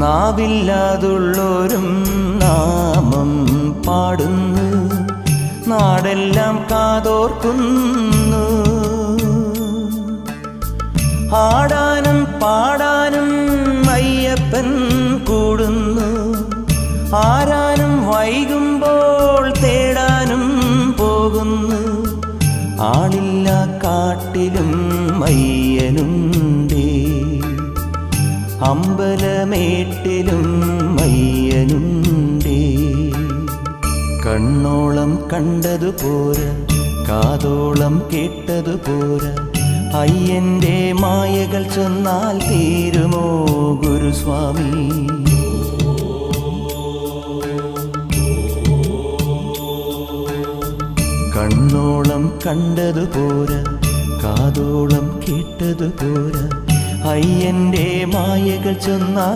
നാവില്ലാതുള്ളോരും നാമം പാടുന്നു, നാടെല്ലാം കാതോർക്കുന്നു. ആടാനും പാടാനും അയ്യപ്പൻ കൂടുന്നു, ആരാനും വൈകുമ്പോൾ തേടാനും പോകുന്നു. ആളില്ല കാട്ടിലും അയ്യനുണ്ടേ, അമ്പലമേട്ടിലും അയ്യനുണ്ടേ. കണ്ണോളം കണ്ടതുപോരാ, കാതോളം കേട്ടതുപോരാ, അയ്യന്റെ മായകൾ ചൊന്നാൽ തീരുമോ ഗുരുസ്വാമി? കണ്ണോളം കണ്ടതുപോരാ, കാതോളം കേട്ടതുപോരാ, അയ്യന്റെ മായകൾ ചൊന്നാൽ